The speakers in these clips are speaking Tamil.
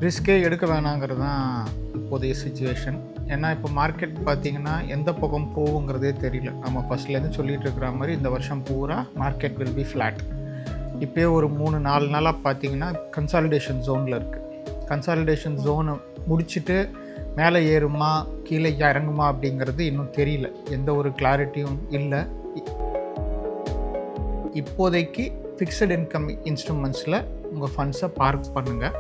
ரிஸ்கே எடுக்க வேணாங்கிறது தான் இப்போதைய சுச்சுவேஷன். ஏன்னா இப்போ மார்க்கெட் பார்த்திங்கன்னா எந்த பக்கம் போகுங்கிறதே தெரியல. நம்ம ஃபஸ்ட்லேருந்து சொல்லிகிட்டு இருக்கிற மாதிரி இந்த வருஷம் பூரா மார்க்கெட் வில் பி ஃப்ளாட். இப்போயே ஒரு 3-4 நாளாக பார்த்திங்கன்னா கன்சாலிடேஷன் ஜோனில் இருக்குது. கன்சாலிடேஷன் ஜோனை முடிச்சுட்டு மேலே ஏறுமா கீழே இறங்குமா அப்படிங்கிறது இன்னும் தெரியல. எந்த ஒரு கிளாரிட்டியும் இல்லை. இப்போதைக்கு ஃபிக்ஸட் இன்கம் இன்ஸ்ட்ருமெண்ட்ஸில் உங்கள் ஃபண்ட்ஸை பார்க் பண்ணுங்கள்.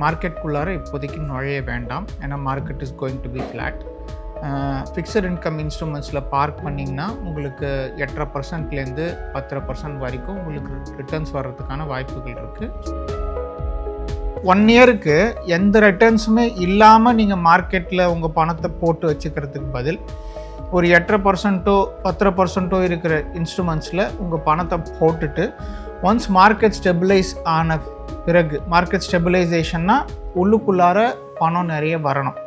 மார்க்கெட்டுக்குள்ளார இப்போதைக்கு நுழைய வேண்டாம். ஏன்னா market is going to be flat. Fixed income இன்ஸ்ட்ருமெண்ட்ஸில் பார்க் பண்ணிங்கன்னா உங்களுக்கு 8.5%லேருந்து 10% வரைக்கும் உங்களுக்கு ரிட்டர்ன்ஸ் வர்றதுக்கான வாய்ப்புகள் இருக்குது. 1 இயருக்கு எந்த ரிட்டர்ன்ஸுமே இல்லாமல் நீங்கள் மார்க்கெட்டில் உங்கள் பணத்தை போட்டு வச்சுக்கிறதுக்கு பதில் ஒரு 8%ஓ 10%ஓ இருக்கிற இன்ஸ்ட்ருமெண்ட்ஸில் உங்கள் பணத்தை போட்டுட்டு ஒன்ஸ் மார்க்கெட் ஸ்டெபிளைஸ் ஆன பிறகு, மார்க்கெட் ஸ்டெபிலைசேஷன்னா உள்ளுக்குள்ளார பணம் நிறைய வரணும்.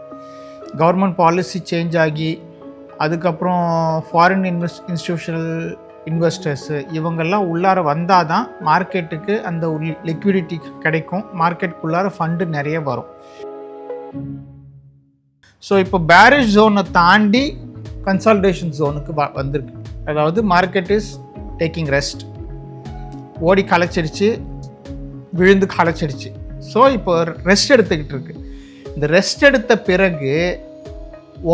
கவர்மெண்ட் பாலிசி சேஞ்ச் ஆகி அதுக்கப்புறம் ஃபாரின் இன்ஸ்டிடியூஷனல் இன்வெஸ்டர்ஸு இவங்கெல்லாம் உள்ளார வந்தால் தான் மார்க்கெட்டுக்கு அந்த லிக்விடிட்டி கிடைக்கும். மார்க்கெட்டுக்குள்ளார ஃபண்டு நிறைய வரும். ஸோ இப்போ பேரிஷ் ஜோனை தாண்டி கன்சாலிடேஷன் ஜோனுக்கு வந்திருக்கு. அதாவது மார்க்கெட் இஸ் டேக்கிங் ரெஸ்ட். ஓடி களைச்சிடுச்சு, விழுந்து களைச்சிடுச்சு. ஸோ இப்போ ரெஸ்ட் எடுத்துக்கிட்டு இருக்கு. இந்த ரெஸ்ட் எடுத்த பிறகு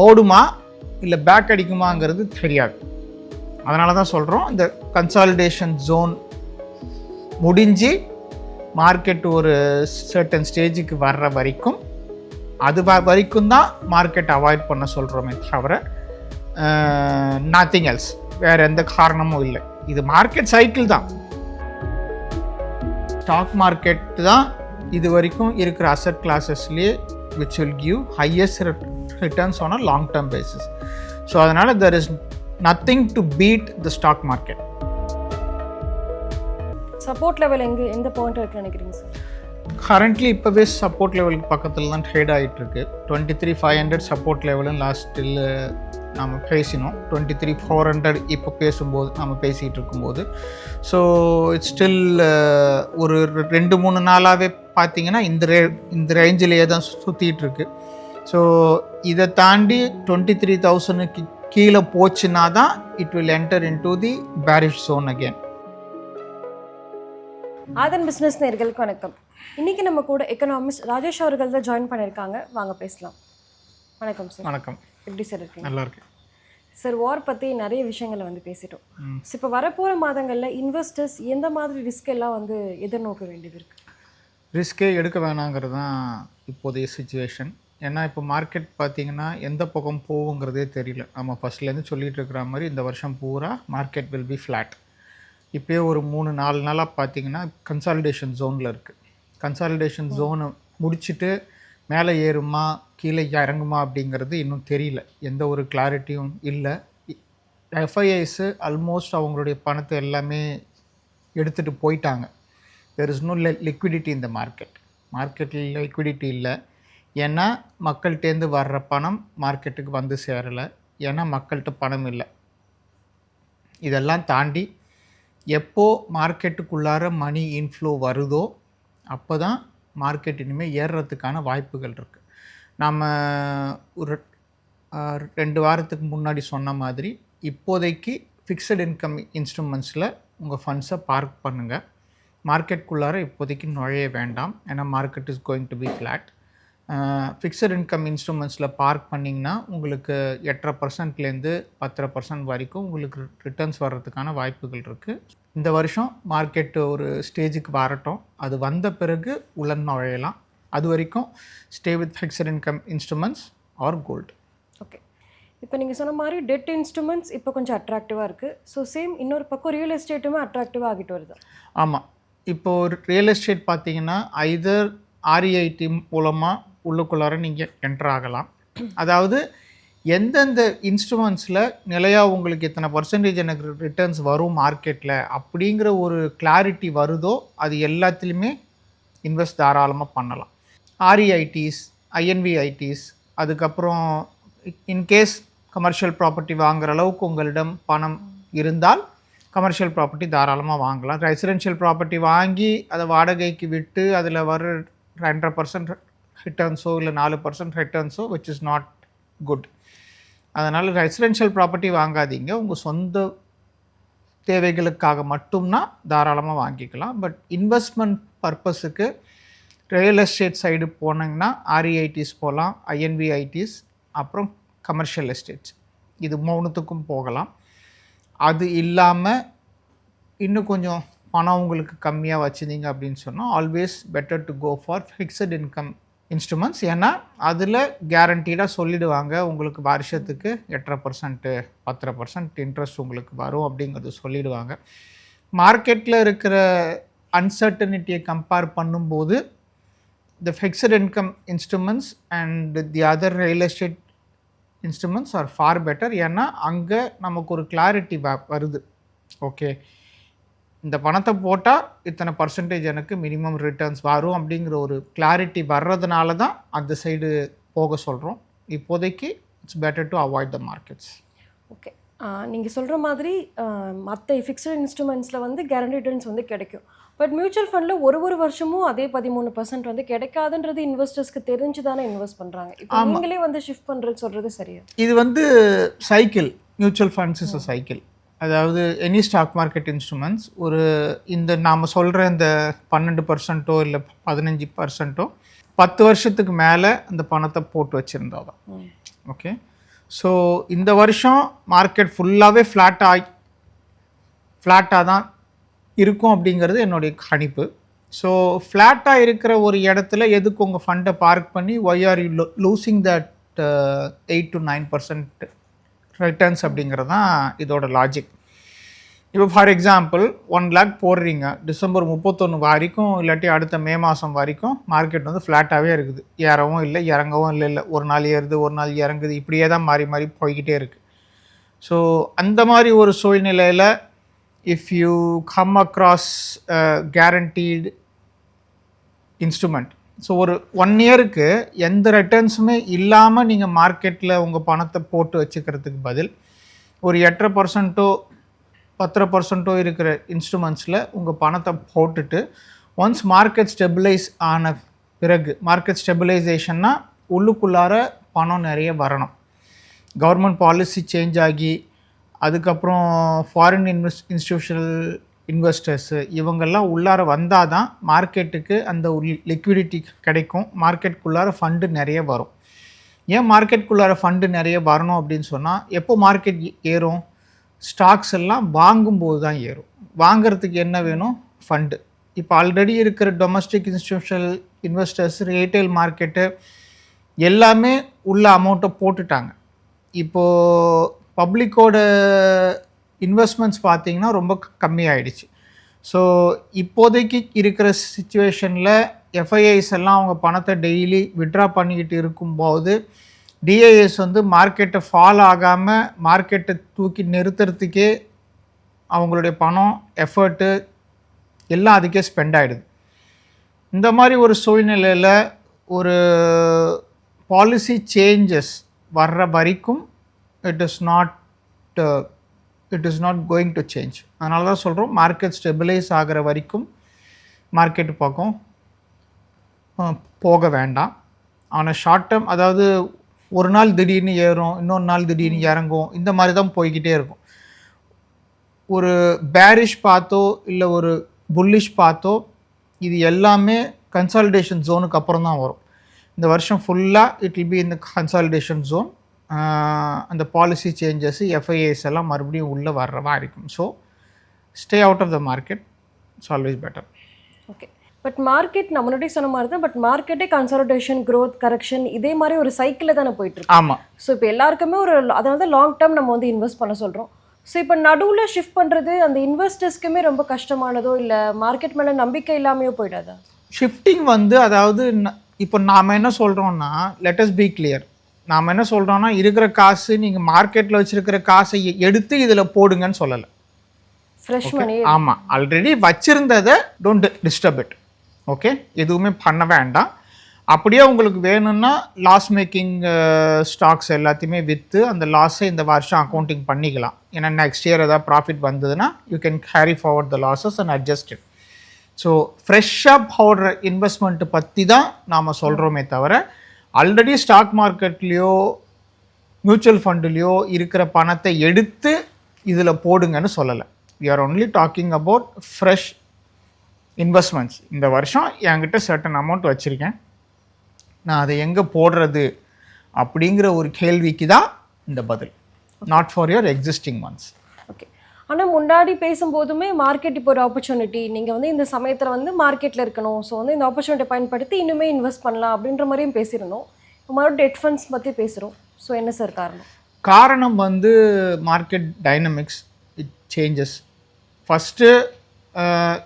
ஓடுமா இல்லை பேக் அடிக்குமாங்கிறது தெரியாது. அதனால தான் சொல்கிறோம், இந்த கன்சாலிடேஷன் ஜோன் முடிஞ்சு மார்க்கெட் ஒரு சர்டன் ஸ்டேஜுக்கு வர்ற வரைக்கும், அது வரைக்கும் தான் மார்க்கெட் அவாய்ட் பண்ண சொல்கிறோமே தவிர நத்திங் எல்ஸ். வேறு எந்த காரணமும் இல்லை. இது மார்க்கெட் சைக்கிள் தான். ஸ்டாக் மார்க்கெட் தான் இது வரைக்கும் இருக்கிற அசட் கிளாஸஸ்லேயே which will give highest returns on a long term basis. So அதனால் there is nothing to beat the stock market. Support level எந்த பாயிண்ட் இருக்குன்னு நினைக்கிறீங்க சார்? கரண்ட்லி இப்போவே சப்போர்ட் லெவலுக்கு பக்கத்தில் தான் ட்ரேட் ஆகிட்டுருக்கு. 23,500 சப்போர்ட் லெவலும் லாஸ்ட்டில் நம்ம பேசினோம். 23,400 இப்போ பேசும்போது நம்ம பேசிகிட்டு இருக்கும்போது. ஸோ இட்ஸ் ஸ்டில் ஒரு 2-3 நாளாகவே பார்த்தீங்கன்னா இந்த ரேஞ்சிலேயே தான் சுற்றிட்டுருக்கு. ஸோ இதை தாண்டி 23,000க்கு கீழே போச்சுன்னா தான் it will enter in to the bearish zone again. Aadhan business நேயர்களுக்கு வணக்கம். இன்றைக்கி நம்ம கூட எக்கனாமிஸ்ட் ராஜேஷ் அவர்கள் தான் ஜாயின் பண்ணியிருக்காங்க. வாங்க பேசலாம். வணக்கம் சார். வணக்கம். எப்படி சார் இருக்கீங்க? நல்லா இருக்கு சார். வார் பற்றி நிறைய விஷயங்களை பேசிட்டோம். இப்போ வரப்போகிற மாதங்களில் இன்வெஸ்டர்ஸ் எந்த மாதிரி ரிஸ்க் எல்லாம் எதிர்நோக்க வேண்டியது இருக்குது? ரிஸ்கே எடுக்க வேணாங்கிறது தான் இப்போதைய சுச்சுவேஷன். ஏன்னா இப்போ மார்க்கெட் பார்த்திங்கன்னா எந்த பக்கம் போகுங்கிறதே தெரியல. நம்ம ஃபஸ்ட்லேருந்து சொல்லிகிட்டு இருக்கிற மாதிரி இந்த வருஷம் பூரா மார்க்கெட் வில் பி ஃப்ளாட். இப்போயே ஒரு 3-4 நாளாக பார்த்திங்கன்னா கன்சாலிடேஷன் ஜோனில் இருக்குது. கன்சாலிடேஷன் ஜோனை முடிச்சுட்டு மேலே ஏறுமா கீழே இறங்குமா அப்படிங்கிறது இன்னும் தெரியல. எந்த ஒரு கிளாரிட்டியும் இல்லை. எஃப்ஐஐஸு ஆல்மோஸ்ட் அவங்களுடைய பணத்தை எல்லாமே எடுத்துகிட்டு போயிட்டாங்க. தெர் இஸ் நோ லிக்விடிட்டி இந்த மார்க்கெட்டில் லிக்விடிட்டி இல்லை. ஏன்னா மக்கள்கிட்டேருந்து வர்ற பணம் மார்க்கெட்டுக்கு வந்து சேரலை. ஏன்னா மக்கள்கிட்ட பணம் இல்லை. இதெல்லாம் தாண்டி எப்போ மார்க்கெட்டுக்குள்ளார மணி இன்ஃப்ளோ வருதோ அப்போ தான் மார்க்கெட் இனிமேல் ஏறுறதுக்கான வாய்ப்புகள் இருக்குது. நம்ம ஒரு 2 வாரத்துக்கு முன்னாடி சொன்ன மாதிரி இப்போதைக்கு ஃபிக்ஸட் இன்கம் இன்ஸ்ட்ருமெண்ட்ஸில் உங்கள் ஃபண்ட்ஸை பார்க் பண்ணுங்கள். மார்க்கெட்டுக்குள்ளார இப்போதைக்கு நுழைய வேண்டாம். ஏன்னா market is going to be flat. Fixed income இன்ஸ்ட்ருமெண்ட்ஸில் பார்க் பண்ணிங்கன்னா உங்களுக்கு 8.5%லேருந்து 10% வரைக்கும் உங்களுக்கு ரிட்டர்ன்ஸ் வர்றதுக்கான வாய்ப்புகள் இருக்குது. இந்த வருஷம் மார்க்கெட்டு ஒரு ஸ்டேஜுக்கு வரட்டும். அது வந்த பிறகு உள்ள நுழையலாம். அது வரைக்கும் stay with fixed income instruments or gold. Okay. இப்போ நீங்கள் சொன்ன மாதிரி டெட் இன்ஸ்ட்ருமெண்ட்ஸ் இப்போ கொஞ்சம் அட்ராக்டிவாக இருக்குது. ஸோ சேம் இன்னொரு பக்கம் ரியல் எஸ்டேட்டுமே அட்ராக்டிவாக ஆகிட்டு வருது. ஆமாம். இப்போது ரியல் எஸ்டேட் பார்த்தீங்கன்னா ஐதர் REIT மூலமாக உள்ளுக்குள்ளார நீங்கள் என்ட்ரு ஆகலாம். அதாவது எந்தெந்த இன்ஸ்ட்ருமெண்ட்ஸில் நிலையாக உங்களுக்கு எத்தனை பர்சன்டேஜ் எனக்கு ரிட்டர்ன்ஸ் வரும் மார்க்கெட்டில் அப்படிங்கிற ஒரு கிளாரிட்டி வருதோ அது எல்லாத்துலேயுமே இன்வெஸ்ட் தாராளமாக பண்ணலாம். REITs, INVITs, அதுக்கப்புறம் இன்கேஸ் கமர்ஷியல் ப்ராப்பர்ட்டி வாங்குகிற அளவுக்கு உங்களிடம் பணம் இருந்தால் கமர்ஷியல் ப்ராப்பர்ட்டி தாராளமாக வாங்கலாம். ரெசிடென்ஷியல் ப்ராப்பர்ட்டி வாங்கி அதை வாடகைக்கு விட்டு அதில் வர 2.5% ரிட்டர்ன்ஸோ இல்லை 4% ரிட்டர்ன்ஸோ விச் இஸ் நாட் குட். அதனால் ரெசிடென்ஷியல் ப்ராப்பர்ட்டி வாங்காதீங்க. உங்கள் சொந்த தேவைகளுக்காக மட்டும்னா தாராளமாக வாங்கிக்கலாம். பட் இன்வெஸ்ட்மெண்ட் பர்பஸுக்கு ரியல் எஸ்டேட் சைடு போனீங்கன்னா ஆர்இஐடிஸ் போகலாம், ஐஎன்விஐடிஸ், அப்புறம் கமர்ஷியல் எஸ்டேட்ஸ், இது 3த்துக்கும் போகலாம். அது இல்லாமல் இன்னும் கொஞ்சம் பணம் உங்களுக்கு கம்மியாக வச்சுருந்தீங்க அப்படின்னு சொன்னால் always better to go for fixed income instruments. ஏன்னா அதில் கேரண்டீடாக சொல்லிடுவாங்க உங்களுக்கு வருஷத்துக்கு 8.5% 10% இன்ட்ரெஸ்ட் உங்களுக்கு வரும் அப்படிங்கிறது சொல்லிடுவாங்க. மார்க்கெட்டில் இருக்கிற அன்சர்டனிட்டியை கம்பேர் பண்ணும்போது the fixed income instruments and the other real estate instruments are far better. ஏன்னா அங்கே நமக்கு ஒரு கிளாரிட்டி வருது. ஓகே, இந்த பணத்தை போட்டால் இத்தனை பர்சன்டேஜ் எனக்கு மினிமம் ரிட்டர்ன்ஸ் வரும் அப்படிங்கிற ஒரு கிளாரிட்டி வர்றதுனால தான் அந்த சைடு போக சொல்கிறோம். இப்போதைக்கு it's better to avoid the markets. Okay, நீங்கள் சொல்கிற மாதிரி மற்ற ஃபிக்ஸ்டு இன்ஸ்ட்ருமெண்ட்ஸில் வந்து கேரண்டி ரிட்டர்ன்ஸ் வந்து கிடைக்கும். பட் மியூச்சுவல் ஃபண்டில் ஒரு வருஷமும் அதே 13% வந்து கிடைக்காதுன்றது இன்வெஸ்டர்ஸ்க்கு தெரிஞ்சு தானே இன்வெஸ்ட் பண்ணுறாங்க. இப்போ நீங்களே வந்து ஷிஃப்ட் பண்ணுறது சொல்கிறது சரியா? இது வந்து cycle. Mutual funds is a cycle. அதாவது எனி ஸ்டாக் மார்க்கெட் இன்ஸ்ட்ருமெண்ட்ஸ் ஒரு இந்த நாம் சொல்கிற இந்த 12% இல்லை 15% 10 வருஷத்துக்கு மேலே அந்த பணத்தை போட்டு வச்சுருந்தா தான். ஓகே, ஸோ இந்த வருஷம் மார்க்கெட் ஃபுல்லாகவே ஃப்ளாட்டாக தான் இருக்கும் அப்படிங்கிறது என்னுடைய கணிப்பு. ஸோ ஃப்ளாட்டாக இருக்கிற ஒரு இடத்துல எதுக்கு உங்கள் ஃபண்டை பார்க் பண்ணி why are you losing that 8 to 9% returns அப்படிங்கிறது தான் இதோட லாஜிக். இப்போ ஃபார் எக்ஸாம்பிள் 1 lakh போடுறீங்க, டிசம்பர் 31 வரைக்கும் இல்லாட்டி அடுத்த மே மாதம் வரைக்கும் மார்க்கெட் வந்து ஃப்ளாட்டாகவே இருக்குது. ஏறவும் இல்லை இறங்கவும் இல்லை, ஒரு நாள் ஏறுது ஒரு நாள் இறங்குது, இப்படியே தான் மாறி மாறி போய்கிட்டே இருக்குது. ஸோ அந்த மாதிரி ஒரு சூழ்நிலையில் if you come across a guaranteed instrument, so ஒரு 1 இயருக்கு எந்த ரிட்டர்ன்ஸுமே இல்லாமல் நீங்கள் மார்க்கெட்டில் உங்கள் பணத்தை போட்டு வச்சுக்கிறதுக்கு பதில் ஒரு 8% 10% இருக்கிற இன்ஸ்ட்ருமெண்ட்ஸில் உங்கள் பணத்தை போட்டுட்டு ஒன்ஸ் மார்க்கெட் ஸ்டெபிலைஸ் ஆன பிறகு, மார்க்கெட் ஸ்டெபிலைசேஷன்னா உள்ளுக்குள்ளார பணம் நிறைய வரணும், கவர்மெண்ட் பாலிசி சேஞ்ச் ஆகி அதுக்கப்புறம் ஃபாரின் இன்ஸ்டிடியூஷனல் இன்வெஸ்டர்ஸு இவங்கெல்லாம் உள்ளார வந்தால் தான் மார்க்கெட்டுக்கு அந்த லிக்விடிட்டி கிடைக்கும், மார்க்கெட்டுக்குள்ளார ஃபண்டு நிறைய வரும். ஏன் மார்க்கெட்டுக்குள்ளார ஃபண்டு நிறைய வரணும் அப்படின்னு சொன்னால், எப்போ மார்க்கெட் ஏறும், ஸ்டாக்ஸ் எல்லாம் வாங்கும்போது தான் ஏறும். வாங்கிறதுக்கு என்ன வேணும், ஃபண்டு. இப்போ ஆல்ரெடி இருக்கிற domestic institutional investors, retail market எல்லாமே உள்ள அமௌண்ட்டை போட்டுட்டாங்க. இப்போது பப்ளிக்கோட இன்வெஸ்ட்மெண்ட்ஸ் பார்த்திங்கன்னா ரொம்ப கம்மியாயிடுச்சு. ஸோ இப்போதைக்கு இருக்கிற சிச்சுவேஷனில் எஃப்ஐஐஸ் எல்லாம் அவங்க பணத்தை டெய்லி விட்ரா பண்ணிக்கிட்டு இருக்கும்போது டிஐஎஸ் வந்து மார்க்கெட்டை ஃபால் ஆகாமல் மார்க்கெட்டை தூக்கி நிறுத்துறதுக்கே அவங்களுடைய பணம், எஃபர்ட்டு எல்லாம் அதுக்கே ஸ்பெண்ட் ஆகிடுது. இந்த மாதிரி ஒரு சூழ்நிலையில் ஒரு பாலிசி சேஞ்சஸ் வர்ற வரைக்கும் it is not going to change. அதனால தான் சொல்கிறோம், மார்க்கெட் ஸ்டெபிலைஸ் ஆகிற வரைக்கும் மார்க்கெட்டு பக்கம் போக வேண்டாம். ஆனால் ஷார்ட் டேர்ம், அதாவது ஒரு நாள் திடீர்னு ஏறும், இன்னொரு நாள் திடீர்னு இறங்கும், இந்த மாதிரி தான் போய்கிட்டே இருக்கும். ஒரு பேரிஷ் பார்த்தோ இல்லை ஒரு புல்லிஷ் பார்த்தோ இது எல்லாமே கன்சாலிடேஷன் ஜோனுக்கு அப்புறம் தான் வரும். இந்த வருஷம் ஃபுல்லாக இட் வில் பி இந்த கன்சாலிடேஷன் ஜோன். அந்த பாலிசி சேஞ்சஸ், எஃப்ஐஏஸ் எல்லாம் மறுபடியும் உள்ளே வர்றவா இருக்கும். So stay out of the market, it's always better. Okay, but market நம்ம முன்னாடி சொன்ன மாதிரி தான், பட் மார்க்கெட்டே கன்சாலிடேஷன், க்ரோத், கரெக்ஷன் இதே மாதிரி ஒரு சைக்கிளில் தானே போயிட்டுருக்கு. ஆமாம். ஸோ இப்போ எல்லாருக்குமே ஒரு, அதனால தான் லாங் டேர்ம் நம்ம வந்து இன்வெஸ்ட் பண்ண சொல்கிறோம். ஸோ இப்போ நடுவில் ஷிஃப்ட் பண்ணுறது அந்த இன்வெஸ்டர்ஸ்க்குமே ரொம்ப கஷ்டமானதோ இல்லை மார்க்கெட் மேலே நம்பிக்கை இல்லாமையோ போயிடாதா? ஷிஃப்டிங் வந்து, அதாவது இப்போ நாம் என்ன சொல்கிறோன்னா, லெட் அஸ் பி கிளியர், நாம் என்ன சொல்கிறோன்னா இருக்கிற காசு நீங்கள் மார்க்கெட்டில் வச்சுருக்கிற காசை எடுத்து இதில் போடுங்கன்னு சொல்லலை. Fresh money. ஆமாம், ஆல்ரெடி வச்சுருந்ததை டோன்ட் டிஸ்டர்ப் இட். ஓகே, எதுவுமே பண்ண வேண்டாம். அப்படியே உங்களுக்கு வேணும்னா லாஸ் மேக்கிங் ஸ்டாக்ஸ் எல்லாத்தையுமே விற்று அந்த லாஸை இந்த வருஷம் அக்கௌண்டிங் பண்ணிக்கலாம். ஏன்னா நெக்ஸ்ட் இயர் ஏதாவது ப்ராஃபிட் வந்ததுன்னா you can carry forward the losses and adjust it. So ஃப்ரெஷ்ஷாக போடுற இன்வெஸ்ட்மெண்ட்டு பற்றி தான் நாம் சொல்கிறோமே தவிர ஆல்ரெடி ஸ்டாக் மார்க்கெட்லேயோ மியூச்சுவல் ஃபண்டுலேயோ இருக்கிற பணத்தை எடுத்து இதில் போடுங்கன்னு சொல்லலை. we are only talking about fresh investments. இந்த வருஷம் என்கிட்ட certain amount வச்சுருக்கேன், நான் அதை எங்கே போடுறது அப்படிங்கிற ஒரு கேள்விக்கு தான் இந்த பதில். Not for your existing once. Okay. ஆனால் முன்னாடி பேசும்போதுமே மார்க்கெட் இப்போ ஒரு ஆப்பர்ச்சுனிட்டி, நீங்கள் வந்து இந்த சமயத்தில் வந்து மார்க்கெட்டில் இருக்கணும், ஸோ வந்து இந்த ஆப்பர்ச்சுனிட்டியை பயன்படுத்தி இன்னுமே இன்வெஸ்ட் பண்ணலாம் அப்படின்ற மாதிரியும் பேசியிருந்தோம். இப்போ மறுபடியும் டெட் ஃபண்ட்ஸ் பற்றி பேசுகிறோம். ஸோ என்ன சார் காரணம்? காரணம் வந்து market dynamics it changes. First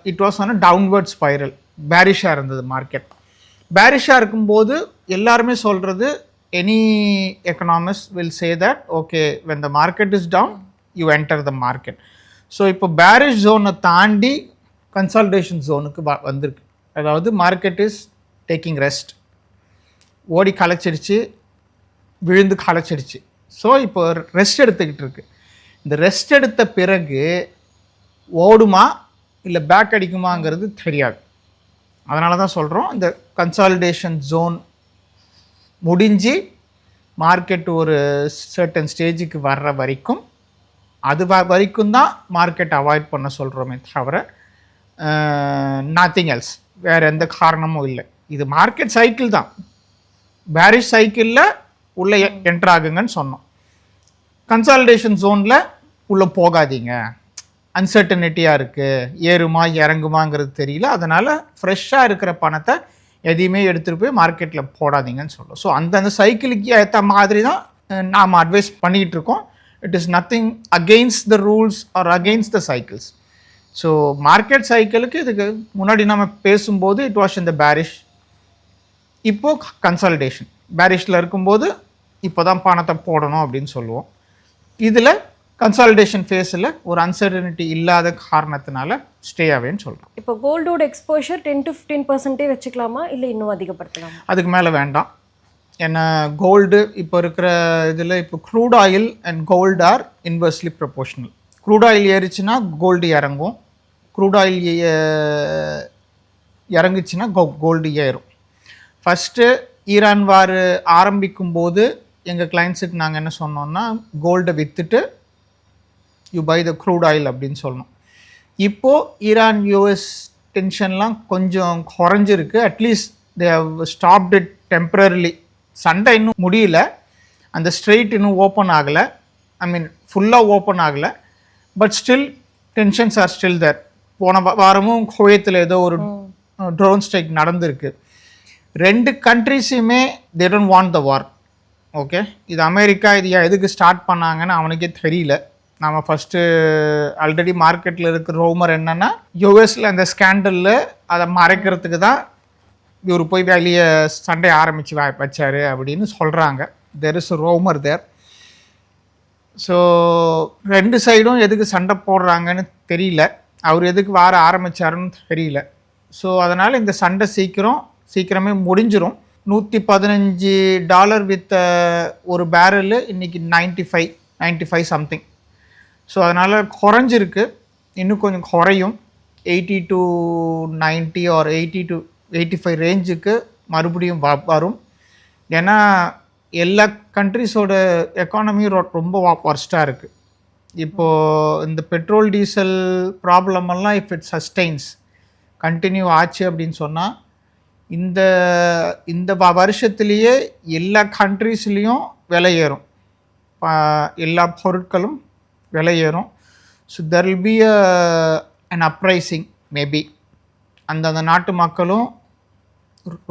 it was on a downward spiral, பேரிஷாக இருந்தது மார்க்கெட். பேரிஷாக இருக்கும்போது எல்லாருமே சொல்கிறது, any economist will say that okay when the market is down you enter the market. So இப்போ பேரிஷ் ஜோனை தாண்டி கன்சால்டேஷன் ஜோனுக்கு வந்திருக்கு. அதாவது மார்க்கெட் இஸ் டேக்கிங் ரெஸ்ட், ஓடி களைச்சிடுச்சு, விழுந்து களைச்சிடுச்சு. ஸோ இப்போ ரெஸ்ட் எடுத்துக்கிட்டு இருக்கு. இந்த ரெஸ்ட் எடுத்த பிறகு ஓடுமா இல்லை பேக் அடிக்குமாங்கிறது தெரியாது. அதனால தான் சொல்கிறோம், இந்த கன்சாலிடேஷன் ஜோன் முடிஞ்சு மார்க்கெட் ஒரு சர்டன் ஸ்டேஜுக்கு வர்ற வரைக்கும், அது வரைக்கும் தான் மார்க்கெட் அவாய்ட் பண்ண சொல்கிறோமே தவிர நத்திங் எல்ஸ், வேறு எந்த காரணமும் இல்லை. இது மார்க்கெட் சைக்கிள் தான். பேரிஷ் சைக்கிளில் உள்ளே என்ட்ரு ஆகுங்கன்னு சொன்னோம். கன்சாலிடேஷன் ஜோனில் உள்ளே போகாதீங்க, அன்சர்டனிட்டியாக இருக்குது, ஏறுமா இறங்குமாங்கிறது தெரியல, அதனால் ஃப்ரெஷ்ஷாக இருக்கிற பணத்தை எதையுமே எடுத்துகிட்டு போய் மார்க்கெட்டில் போடாதீங்கன்னு சொல்லுவோம். ஸோ அந்தந்த சைக்கிளுக்கு ஏற்ற மாதிரி தான் நாம் அட்வைஸ் பண்ணிகிட்டு இருக்கோம். It is nothing against the rules or against the cycles. So market சைக்கிளுக்கு இதுக்கு முன்னாடி நம்ம பேசும்போது it was in the bearish, இப்போது கன்சாலிடேஷன். பேரிஷில் இருக்கும்போது இப்போ தான் பணத்தை போடணும் அப்படின்னு சொல்லுவோம். இதில் கன்சாலிடேஷன் ஃபேஸில் ஒரு அன்சர்டனிட்டி இல்லாத காரணத்தினால ஸ்டே ஆவேன்னு சொல்கிறோம். இப்போ கோல்டோட எக்ஸ்போஷர் 10 to 15% வச்சுக்கலாமா, இல்லை இன்னும் அதிகப்படுத்தலாமா? அதுக்கு மேலே வேண்டாம். ஏன்னா கோல்டு இப்போ இருக்கிற இதில் இப்போ crude oil and gold are inversely proportional. Crude oil ஏறிச்சுன்னா கோல்டு இறங்கும், க்ரூட் ஆயில் இறங்குச்சுன்னா கோல்டு ஏறும். ஃபஸ்ட்டு ஈரான் வார் ஆரம்பிக்கும் போது எங்கள் கிளைண்ட்ஸுக்கு நாங்கள் என்ன சொன்னோம்னா, கோல்டை விற்றுட்டு you buy the crude oil அப்படின்னு சொல்லணும். இப்போது ஈரான் யூஎஸ் டென்ஷன்லாம் கொஞ்சம் குறைஞ்சிருக்கு. At least they have stopped it temporarily. சண்டை இன்னும் முடியல, அந்த ஸ்ட்ரெயிட் இன்னும் ஓப்பன் ஆகலை, ஐ மீன் ஃபுல்லாக ஓப்பன் ஆகலை, but still tensions are still there. போன வாரமும் குவைத்தில் ஏதோ ஒரு ட்ரோன் ஸ்ட்ரைக் நடந்திருக்கு. ரெண்டு கண்ட்ரிஸுமே they don't want the war. Okay, இது அமெரிக்கா இது எதுக்கு ஸ்டார்ட் பண்ணாங்கன்னு அவனுக்கே தெரியல. நம்ம ஃபஸ்ட்டு ஆல்ரெடி மார்க்கெட்டில் இருக்கிற ரூமர் என்னென்னா, யூஎஸில் அந்த ஸ்கேண்டலில் அதை மறைக்கிறதுக்கு தான் இவர் போய் வெளியே சண்டை ஆரம்பித்து வச்சார் அப்படின்னு சொல்கிறாங்க. There is rumour there. So ரெண்டு சைடும் எதுக்கு சண்டை போடுறாங்கன்னு தெரியல, அவர் எதுக்கு வார ஆரம்பித்தாருன்னு தெரியல. ஸோ அதனால் இந்த சண்டை சீக்கிரமே முடிஞ்சிடும். $115 வித் ஒரு பேரலு இன்றைக்கி 95 சம்திங். ஸோ அதனால் குறைஞ்சிருக்கு, இன்னும் கொஞ்சம் குறையும். 80 to 90 ஆர் 80 to 85 ரேஞ்சுக்கு மறுபடியும் வரும். ஏன்னா எல்லா கண்ட்ரிஸோட எக்கானமியும் ரொம்ப வர்ஸ்ட்டாக இருக்குது. இப்போது இந்த பெட்ரோல் டீசல் ப்ராப்ளமெல்லாம் இஃப் இட் சஸ்டெயின்ஸ் கண்டினியூ ஆச்சு அப்படின்னு சொன்னால், இந்த வருஷத்துலேயே எல்லா கண்ட்ரீஸ்லேயும் விலை ஏறும், எல்லா பொருட்களும் விலை ஏறும். So there will be an uprising maybe. அந்தந்த நாட்டு மக்களும்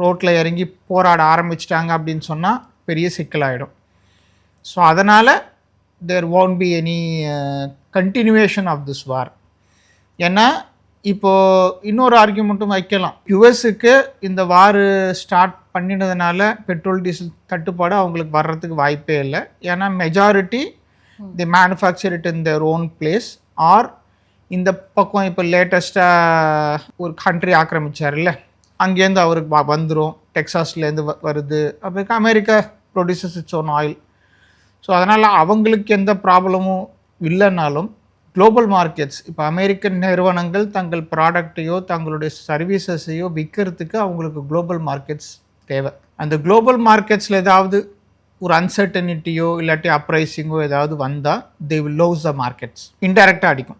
ரோட்டில் இறங்கி போராட ஆரம்பிச்சிட்டாங்க அப்படின்னு சொன்னால் பெரிய சிக்கலாகிடும். ஸோ அதனால் there won't be any continuation of this war. ஏன்னா இப்போது இன்னொரு ஆர்கியூமெண்ட்டும் வைக்கலாம், யுஎஸுக்கு இந்த வார் ஸ்டார்ட் பண்ணினதுனால பெட்ரோல் டீசல் தட்டுப்பாடு அவங்களுக்கு வர்றதுக்கு வாய்ப்பே இல்லை. ஏன்னா majority the manufacture it in their own place, or இந்த பக்கம் இப்போ லேட்டஸ்ட்டாக ஒரு கண்ட்ரி ஆக்கிரமிச்சார்ல, அங்கேருந்து அவருக்கு வந்துடும், டெக்ஸாஸ்லேருந்து வருது. அப்புறம் America produces its own oil. So அதனால் அவங்களுக்கு எந்த ப்ராப்ளமும் இல்லைனாலும் குளோபல் மார்க்கெட்ஸ் இப்போ அமெரிக்கன் நிறுவனங்கள் தங்கள் ப்ராடக்டையோ தங்களுடைய சர்வீசஸையோ விற்கிறதுக்கு அவங்களுக்கு குளோபல் மார்க்கெட்ஸ் தேவை. அந்த குளோபல் மார்க்கெட்ஸில் ஏதாவது ஒரு அன்சர்டனிட்டியோ இல்லாட்டி அப்ரைசிங்கோ ஏதாவது வந்தால் they will lose the markets. இன்டெரக்டாக அடிக்கும்,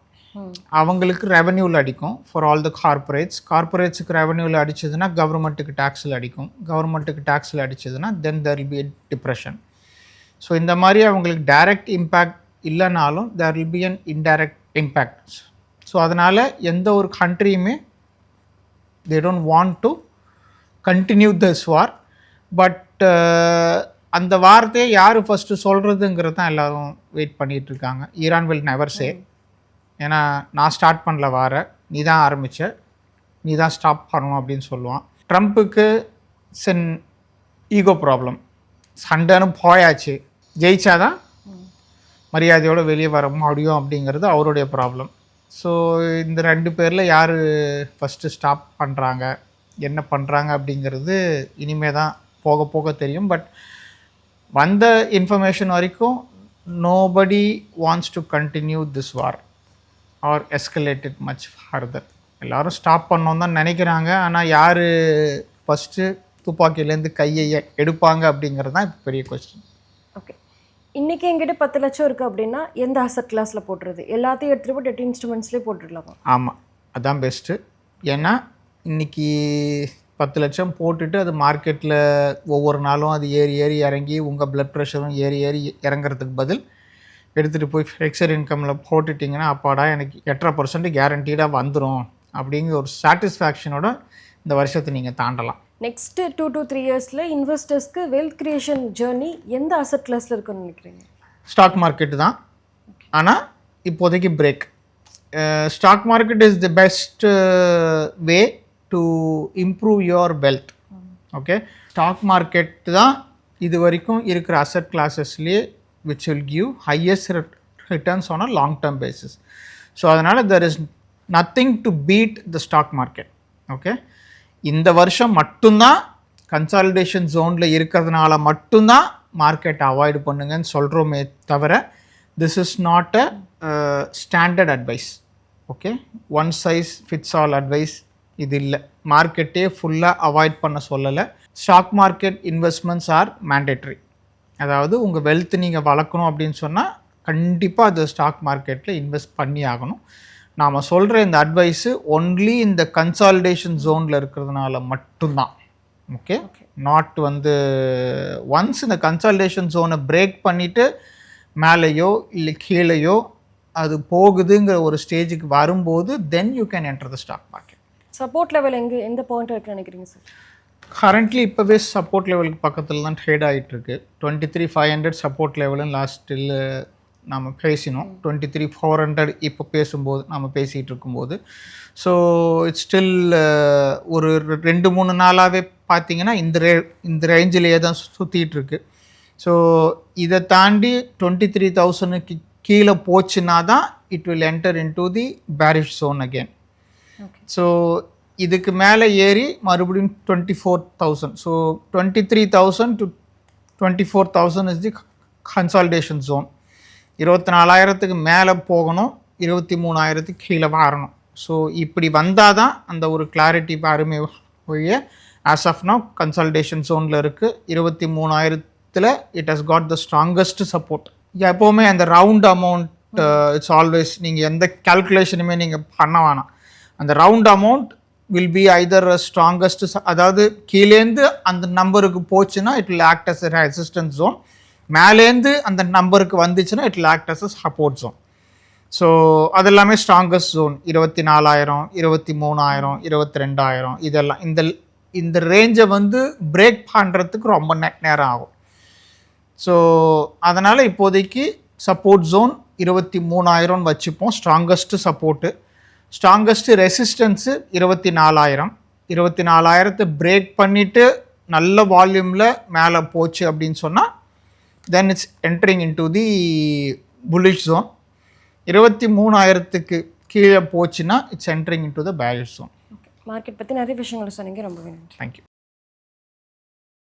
அவங்களுக்கு ரெவன்யூவில் அடிக்கும். ஃபார் ஆல் த கார்பரேட்ஸுக்கு ரெவன்யூவில் அடிச்சதுன்னா கவர்மெண்ட்டுக்கு டேக்ஸில் அடிக்கும். கவர்மெண்ட்டுக்கு டேக்ஸில் அடிச்சதுன்னா then there will be depression. So இந்த மாதிரி அவங்களுக்கு டைரக்ட் இம்பேக்ட் இல்லைனாலும் there will be an indirect impact. So அதனால் எந்த ஒரு கண்ட்ரியுமே they don't want to continue this war. But அந்த வார்த்தையை யார் ஃபஸ்ட்டு சொல்கிறதுங்கிறது தான் எல்லோரும் வெயிட் பண்ணிகிட்ருக்காங்க. Iran will never say. ஏன்னா நான் ஸ்டார்ட் பண்ணல வார, நீ தான் ஆரம்பித்த, நீ தான் ஸ்டாப் பண்ணணும் அப்படின்னு சொல்லுவான். ட்ரம்ப்புக்கு சென் ஈகோ ப்ராப்ளம். சண்டைன்னு போயாச்சு, ஜெயிச்சாதான் மரியாதையோடு வெளியே வர முடியும் அப்படிங்கிறது அவருடைய ப்ராப்ளம். ஸோ இந்த 2 பேரில் யார் ஃபஸ்ட்டு ஸ்டாப் பண்ணுறாங்க, என்ன பண்ணுறாங்க அப்படிங்கிறது இனிமே தான் போக போக தெரியும். பட் வந்த இன்ஃபர்மேஷன் வரைக்கும் nobody wants to continue this war or escalated much further. எல்லோரும் ஸ்டாப் பண்ணோன்னு தான் நினைக்கிறாங்க. ஆனால் யார் ஃபஸ்ட்டு துப்பாக்கியிலேருந்து கையை எடுப்பாங்க அப்படிங்கிறது தான் இப்போ பெரிய கொஸ்டின். ஓகே, இன்றைக்கி எங்கிட்ட 10 லட்சம் இருக்குது அப்படின்னா எந்த அசட் கிளாஸில் போட்டுருது? எல்லாத்தையும் எடுத்துகிட்டு போய் டெட் இன்ஸ்ட்ருமெண்ட்ஸ்லேயே போட்டுடலாமா? ஆமாம், அதுதான் பெஸ்ட்டு. ஏன்னா இன்றைக்கி 10 லட்சம் போட்டுட்டு அது மார்க்கெட்டில் ஒவ்வொரு நாளும் அது ஏறி ஏறி இறங்கி உங்கள் ப்ளட் ப்ரெஷரும் ஏறி ஏறி இறங்குறதுக்கு பதில் எடுத்துகிட்டு போய் ஃபிக்ஸட் இன்கமில் போட்டுட்டிங்கன்னா அப்பாடா எனக்கு 8.5% கேரண்டீடாக வந்துடும் அப்படிங்கிற ஒரு சாட்டிஸ்ஃபேக்ஷனோட இந்த வருஷத்தை நீங்கள் தாண்டலாம். நெக்ஸ்ட்டு 2 to 3 இயர்ஸில் இன்வெஸ்டர்ஸ்க்கு வெல்த் கிரியேஷன் ஜேர்னி எந்த அசட் கிளாஸில் இருக்குன்னு நினைக்கிறீங்க? ஸ்டாக் மார்க்கெட்டு தான். ஆனால் இப்போதைக்கு break. Stock market is the best way to improve your wealth. Okay, stock market தான் இது வரைக்கும் இருக்கிற அசட் கிளாஸஸ்லேயே which will give highest returns on a long term basis. So அதனால் there is nothing to beat the stock market. Okay, இந்த வருஷம் மட்டும்தான் கன்சாலிடேஷன் ஜோனில் இருக்கிறதுனால மட்டும்தான் மார்க்கெட் அவாய்டு பண்ணுங்கன்னு சொல்கிறோமே தவிர this is not a standard advice. Okay, one size fits all advice இது இல்லை. மார்க்கெட்டே ஃபுல்லாக அவாய்ட் பண்ண சொல்லலை. Stock market investments are mandatory. அதாவது உங்கள் வெல்த் நீங்கள் வளர்க்கணும் அப்படின்னு சொன்னால் கண்டிப்பாக அது ஸ்டாக் மார்க்கெட்டில் இன்வெஸ்ட் பண்ணி ஆகணும். நாம் சொல்கிற இந்த அட்வைஸு ஒன்லி இந்த கன்சாலிடேஷன் ஜோனில் இருக்கிறதுனால மட்டும்தான். ஓகே, நாட் வந்து ஒன்ஸ் இந்த கன்சாலிடேஷன் ஜோனை பிரேக் பண்ணிவிட்டு மேலேயோ இல்லை கீழேயோ அது போகுதுங்கிற ஒரு ஸ்டேஜுக்கு வரும்போது then you can enter the stock market. Support level எந்த பாயிண்ட் வரைக்கும் நினைக்கிறீங்க சார்? கரண்ட்லி இப்போவே சப்போர்ட் லெவலுக்கு பக்கத்தில் தான் ட்ரேட் ஆகிட்டுருக்கு. 23,500 சப்போர்ட் லெவலுன்னு லாஸ்ட்டில் நாம் பேசினோம். 23,400 இப்போ பேசும்போது நம்ம பேசிகிட்டு இருக்கும்போது. ஸோ இட்ஸ் ஸ்டில் ஒரு 2-3 நாளாகவே பார்த்தீங்கன்னா இந்த ரேஞ்சிலேயே தான் சுற்றிட்டுருக்கு. ஸோ இதை தாண்டி 23,000க்கு கீழே போச்சுன்னா தான் it will enter in to the bearish zone again. So இதுக்கு மேலே ஏறி மறுபடியும் 24,000. So 23,000 to 24,000 is the consolidation zone. 24,000க்கு மேலே போகணும், 23,000க்கு கீழே வரணும். ஸோ இப்படி வந்தால் தான் அந்த ஒரு கிளாரிட்டி அருமை ஒழிய ஆஸ் ஆஃப் நவ் கன்சாலிடேஷன் ஜோனில் இருக்குது. 23,000ல் it has got the strongest support. எப்போவுமே அந்த ரவுண்ட் அமௌண்ட் இட்ஸ் ஆல்வேஸ் நீங்கள் எந்த கால்குலேஷனுமே நீங்கள் பண்ண வேணாம். அந்த round amount will be either strongest. அதாவது கீழேருந்து அந்த நம்பருக்கு போச்சுன்னா it will act as a resistance zone. மேலேருந்து அந்த நம்பருக்கு வந்துச்சுன்னா it will act as a support zone. So அதெல்லாமே ஸ்ட்ராங்கஸ்ட் ஜோன் 24,000, 23,000, 22,000 இதெல்லாம் இந்த ரேஞ்சை வந்து பிரேக் பண்ணுறதுக்கு ரொம்ப நேரம் ஆகும். ஸோ அதனால் இப்போதைக்கு சப்போர்ட் ஜோன் 23,000 வச்சுப்போம் strongest support. Strongest resistance 24,000. 24,000 break பண்ணிவிட்டு நல்ல வால்யூமில் மேலே போச்சு அப்படின்னு சொன்னால் then it's entering in to the bullish zone. 23,000க்கு கீழே போச்சுன்னா it's entering into the bearish zone. Market பற்றி நிறைய விஷயங்களை சொன்னீங்க, ரொம்ப நன்றி. தேங்க்யூ.